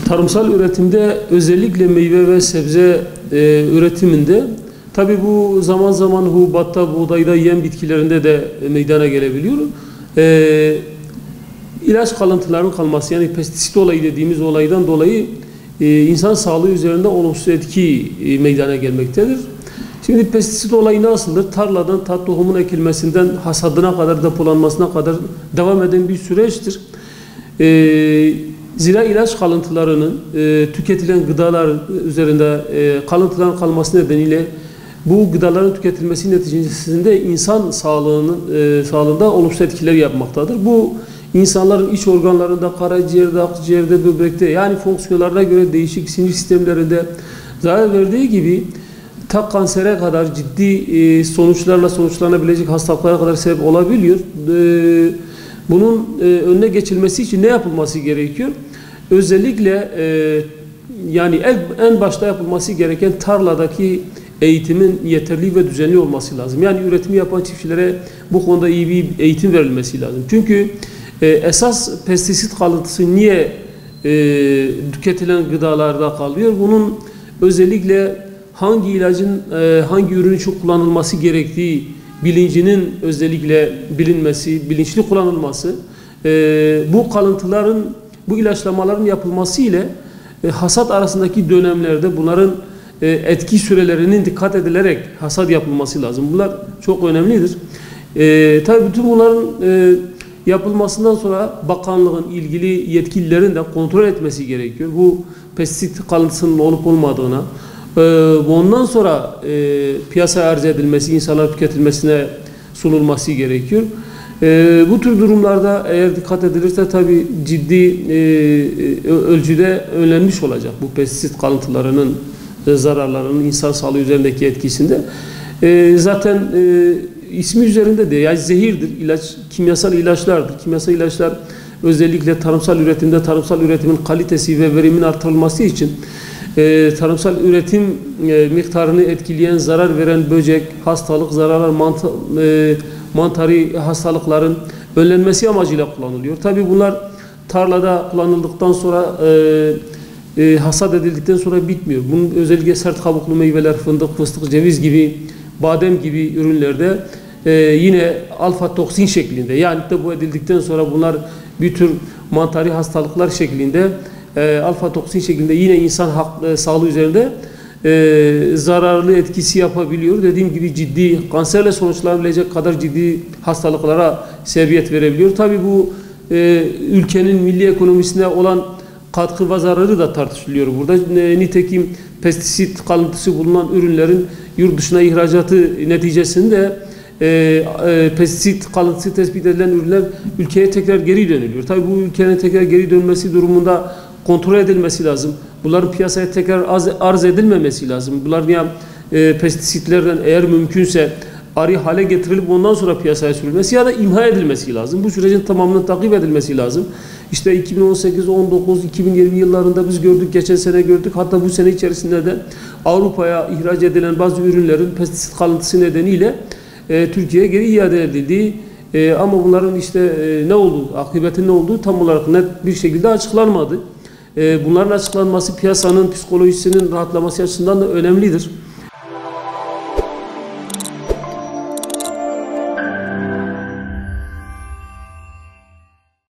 Tarımsal üretimde özellikle meyve ve sebze üretiminde tabi bu zaman zaman hububatta, buğdayda, yem bitkilerinde de meydana gelebiliyor. İlaç kalıntılarının kalması, yani pestisit olayı dediğimiz olaydan dolayı insan sağlığı üzerinde olumsuz etki meydana gelmektedir. Şimdi pestisit olayı nasıldır? Tarladan tohumun ekilmesinden hasadına kadar, depolanmasına kadar devam eden bir süreçtir. Zira ilaç kalıntılarının tüketilen gıdalar üzerinde kalıntıların kalması nedeniyle bu gıdaların tüketilmesi neticesinde insan sağlığında olumsuz etkiler yapmaktadır. Bu insanların iç organlarında, karaciğerde, akciğerde, böbrekte, yani fonksiyonlarına göre değişik sinir sistemlerinde zarar verdiği gibi ta kansere kadar ciddi sonuçlarla sonuçlanabilecek hastalıklara kadar sebep olabiliyor. Bunun önüne geçilmesi için ne yapılması gerekiyor? Özellikle yani en başta yapılması gereken tarladaki eğitimin yeterli ve düzenli olması lazım. Yani üretimi yapan çiftçilere bu konuda iyi bir eğitim verilmesi lazım. Çünkü esas pestisit kalıntısı niye tüketilen gıdalarda kalıyor? Bunun özellikle hangi ilacın hangi ürün için kullanılması gerektiği bilincinin özellikle bilinmesi, bilinçli kullanılması, bu kalıntıların, bu ilaçlamaların yapılması ile hasat arasındaki dönemlerde bunların etki sürelerinin dikkat edilerek hasat yapılması lazım. Bunlar çok önemlidir. Tabii bütün bunların yapılmasından sonra bakanlığın, ilgili yetkililerin de kontrol etmesi gerekiyor. Bu pestisit kalıntısının olup olmadığına, ondan sonra piyasaya arz edilmesi, insanlar tüketilmesine sunulması gerekiyor. Bu tür durumlarda eğer dikkat edilirse tabii ciddi ölçüde önlenmiş olacak bu pestisit kalıntılarının zararlarının insan sağlığı üzerindeki etkisinde. Zaten ismi üzerinde de, yani zehirdir, kimyasal ilaçlardır. Kimyasal ilaçlar özellikle tarımsal üretimde tarımsal üretimin kalitesi ve verimin artırılması için tarımsal üretim miktarını etkileyen, zarar veren böcek, hastalık, zararlar, mantari hastalıkların önlenmesi amacıyla kullanılıyor. Tabii bunlar tarlada kullanıldıktan sonra hasat edildikten sonra bitmiyor. Bunun özellikle sert kabuklu meyveler, fındık, fıstık, ceviz gibi, badem gibi ürünlerde yine alfa toksin şeklinde, yani de bu edildikten sonra bunlar bir tür mantari hastalıklar şeklinde alfa toksin şeklinde yine insan sağlığı üzerinde zararlı etkisi yapabiliyor. Dediğim gibi ciddi kanserle sonuçlanabilecek kadar ciddi hastalıklara sebebiyet verebiliyor. Tabii bu ülkenin milli ekonomisine olan katkı ve zararı da tartışılıyor burada. Nitekim pestisit kalıntısı bulunan ürünlerin yurt dışına ihracatı neticesinde pestisit kalıntısı tespit edilen ürünler ülkeye tekrar geri dönülüyor. Tabii bu ülkenin tekrar geri dönmesi durumunda kontrol edilmesi lazım. Bunların piyasaya tekrar arz edilmemesi lazım. Bunların ya pestisitlerden eğer mümkünse arı hale getirilip ondan sonra piyasaya sürülmesi ya da imha edilmesi lazım. Bu sürecin tamamının takip edilmesi lazım. İşte 2018, 19, 2020 yıllarında biz gördük, geçen sene gördük. Hatta bu sene içerisinde de Avrupa'ya ihraç edilen bazı ürünlerin pestisit kalıntısı nedeniyle Türkiye'ye geri iade edildiği ama bunların işte ne olduğu, akıbetin ne olduğu tam olarak net bir şekilde açıklanmadı. Bunların açıklanması piyasanın psikolojisinin rahatlaması açısından da önemlidir.